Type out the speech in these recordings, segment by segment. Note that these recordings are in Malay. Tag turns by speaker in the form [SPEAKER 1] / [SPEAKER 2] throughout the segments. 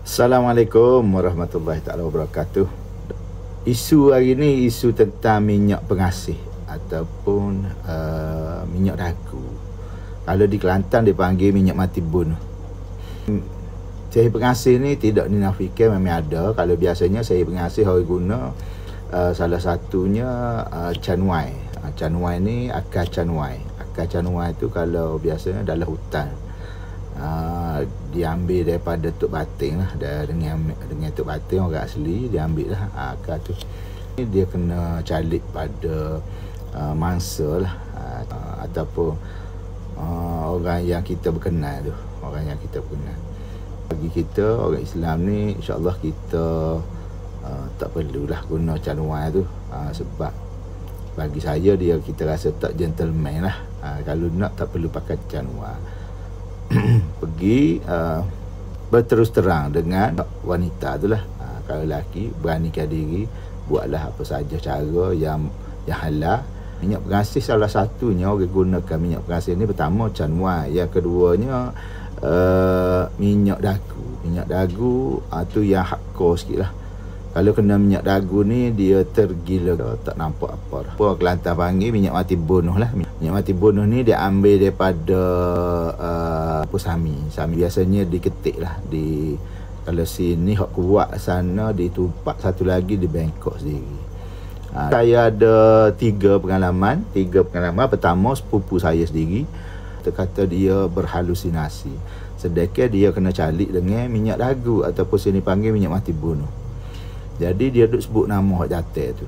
[SPEAKER 1] Assalamualaikum warahmatullahi taala wabarakatuh. Isu hari ni isu tentang minyak pengasih ataupun minyak dagu. Kalau di Kelantan dipanggil minyak mati bun. Cahaya pengasih ni tidak dinafikan, memang ada. Kalau biasanya cahaya pengasih orang guna salah satunya canuai. Canuai ni akar canuai. Akar canuai tu kalau biasanya dalam hutan. Diambil daripada tuk bating lah, dengan tuk bating orang asli diambil lah akar tu. Dia kena calik pada mangsa lah, ataupun orang yang kita berkenal tu, orang yang kita berkenal. Bagi kita orang Islam ni, insyaAllah kita tak perlulah guna canuai tu, sebab bagi saya kita rasa tak gentleman lah. Kalau nak tak perlu pakai canuai. Pergi berterus terang dengan wanita tu lah. Kalau lelaki beranikan diri, buatlah apa saja cara yang halal. Minyak pengasih salah satunya orang gunakan minyak pengasih ni. Pertama canuai, yang keduanya minyak dagu. Minyak dagu tu yang hardcore sikit lah. Kalau kena minyak dagu ni dia tergila, tak nampak apa dah. Apa Kelantan panggil minyak mati bunuh lah. Minyak mati bunuh ni dia ambil daripada sami. Sami biasanya diketik lah. Kalau sini hak kuat sana ditumpak, satu lagi di Bangkok sendiri. Saya ada tiga pengalaman. Pertama, sepupu saya sendiri kata dia berhalusinasi. Sedangkan dia kena calik dengan minyak dagu ataupun sini panggil minyak mati bunuh. Jadi dia duk sebut nama hak jatuh tu.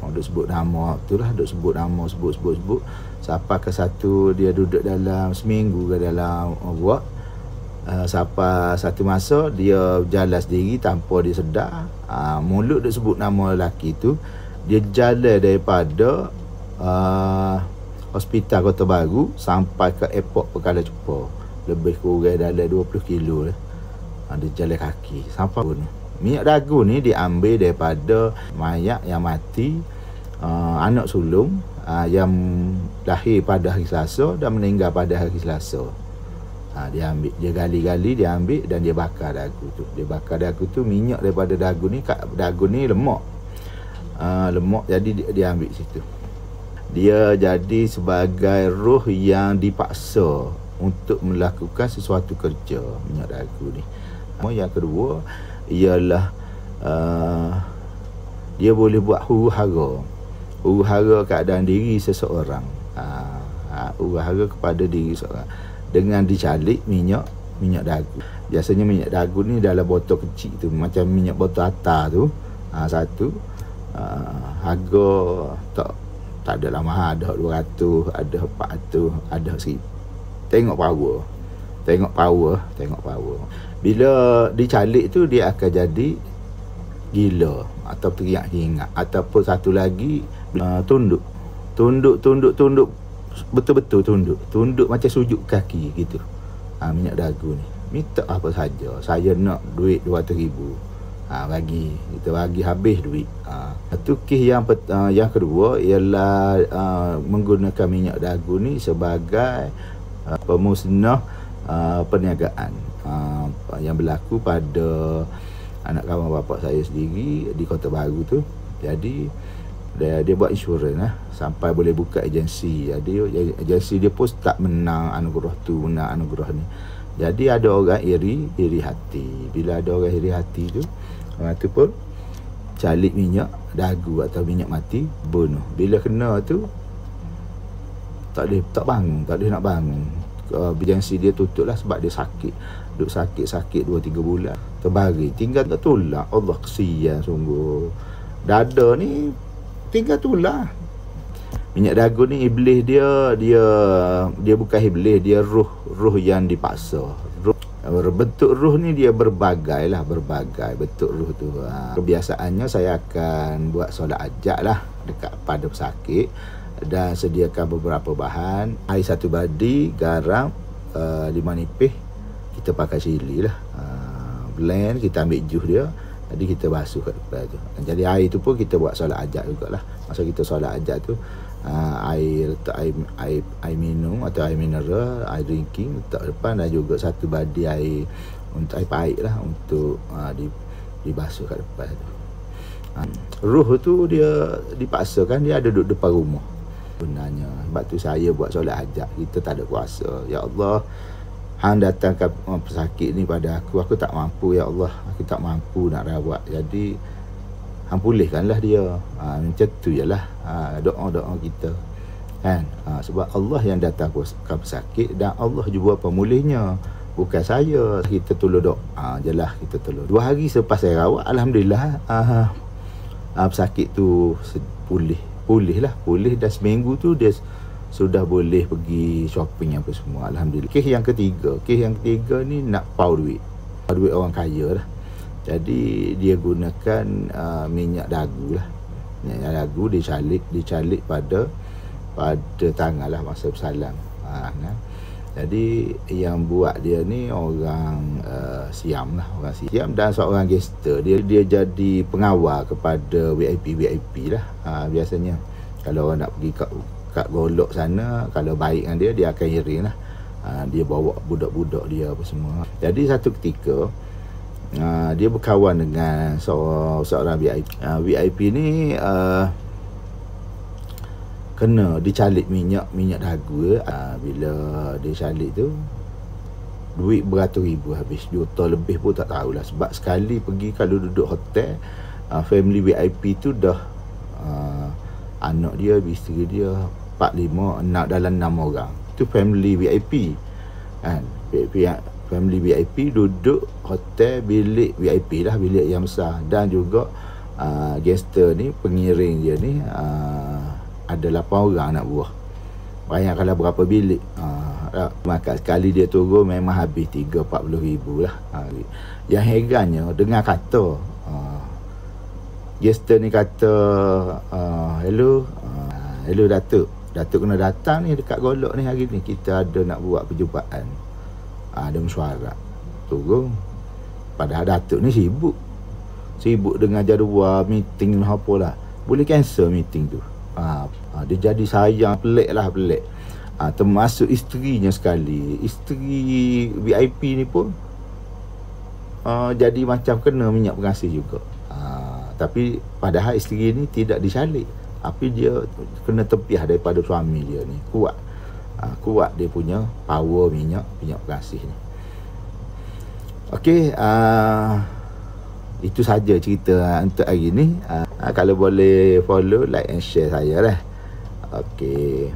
[SPEAKER 1] Duk sebut nama tu lah, duk sebut nama, sebut. Sampai ke satu dia duduk dalam seminggu ke dalam buat. Sampai satu masa dia jalan sendiri tanpa dia sedar. Mulut duk sebut nama lelaki tu. Dia jalan daripada hospital Kota Baru sampai ke airport Pekala Cepa. Lebih kurang dalam 20 kilo lah. Dia jalan kaki sampai bunuh. Minyak dagu ni diambil daripada mayat yang mati, anak sulung yang lahir pada hari Selasa dan meninggal pada hari Selasa. Dia ambil, dia gali-gali, dia ambil dan dia bakar dagu tu. Dia bakar dagu tu, minyak daripada dagu ni lemak. Lemak, jadi dia ambil situ. Dia jadi sebagai roh yang dipaksa untuk melakukan sesuatu kerja, minyak dagu ni. Yang kedua ialah dia boleh buat huru-hara keadaan diri seseorang, huru-hara kepada diri seseorang dengan dicalik minyak dagu. Biasanya minyak dagu ni dalam botol kecil tu, macam minyak botol atar tu, satu harga tak ada lah mahal, ada 200, ada 400, ada 1000. Tengok power. Bila dicalik tu dia akan jadi gila atau teriak ingat, ataupun satu lagi tunduk betul-betul tunduk macam sujud kaki gitu. Minyak dagu ni minta apa saja, saya nak duit 200,000, kita bagi habis duit. Tu kes yang kedua ialah menggunakan minyak dagu ni sebagai pemusnah perniagaan yang berlaku pada anak kawan bapa saya sendiri di Kota Baru tu. Jadi dia buat insurans lah, sampai boleh buka agensi. Jadi agensi dia pun tak menang anugerah ni. Jadi ada orang iri hati. Bila ada orang iri hati tu, orang tu pun calik minyak dagu atau minyak mati bunuh. Bila kena tu tak boleh nak bangun. Agensi dia tutup lah sebab dia sakit. Duk sakit 2-3 bulan. Terbaring, tinggal tak tulang. Allah, kesian sungguh. Dada ni tinggal tulang. Minyak dagu ni iblis dia bukan iblis, dia roh yang dipaksa. Bentuk roh ni dia berbagai bentuk roh tu. Kebiasaannya saya akan buat solat ajak lah dekat pada pesakit dan sediakan beberapa bahan, air 1 badi, garam 5 nipis, kita pakai cili lah, blend, kita ambil jus dia, jadi kita basuh kat depan tu. Jadi air tu pun kita buat solat ajak jugalah. Masa kita solat ajak tu air minum atau air mineral, air drinking letak depan, dan juga 1 badi air untuk air pahit lah, untuk dibasuh kat depan tu. Ruh tu dia dipaksakan dia ada duduk depan rumah sebenarnya. Sebab tu saya buat solat hajat, kita tak ada kuasa. Ya Allah, hang datangkan pesakit ni pada aku tak mampu ya Allah, aku tak mampu nak rawat, jadi hang pulihkanlah dia. Macam tu je lah doa-doa kita kan. Sebab Allah yang datangkan pesakit dan Allah juga pemulihnya, bukan saya. Kita tolong doa je lah, kita tolong. 2 hari selepas saya rawat, alhamdulillah pesakit tu pulih dah. Seminggu tu dia sudah boleh pergi shopping apa semua, alhamdulillah. Kes yang ketiga ni nak pau duit orang kaya lah. Jadi dia gunakan minyak dagu lah. Minyak dagu dicalik pada tangan lah masa bersalam. Jadi yang buat dia ni orang Siam lah, orang Siam dan seorang gangster. Dia jadi pengawal kepada VIP lah. Biasanya kalau orang nak pergi kat golok sana, kalau baik dengan dia akan iring lah. Dia bawa budak-budak dia apa semua. Jadi satu ketika dia berkawan dengan seorang VIP. VIP ni kena dicalik minyak dagu. Bila dia calik tu, duit beratus ribu habis, juta lebih pun tak tahulah. Sebab sekali pergi kalau duduk hotel, family VIP tu dah anak dia, isteri dia 4-5 anak dalam 6 orang. Itu family VIP kan. Family VIP duduk hotel, bilik VIP lah, bilik yang besar. Dan juga gangster ni, pengiring dia ni ada 8 orang anak buah. Bayangkanlah berapa bilik. Maka sekali dia turun memang habis 30-40 ribu lah. Yang herannya, dengar kata gangster ni kata, hello Datuk kena datang ni dekat golok ni hari ni, kita ada nak buat perjumpaan, ada mesyuarat. Turun, padahal Datuk ni sibuk dengan jadual meeting lah apalah, boleh cancel meeting tu. Dia jadi sayang, pelik. Termasuk isterinya sekali. Isteri VIP ni pun jadi macam kena minyak pengasih juga. Tapi padahal isteri ni tidak dicalik, tapi dia kena tepiah daripada suami dia ni. Kuat dia punya power minyak pengasih ni. Okey, itu saja cerita untuk hari ni. Kalau boleh follow, like and share saya lah. Okey.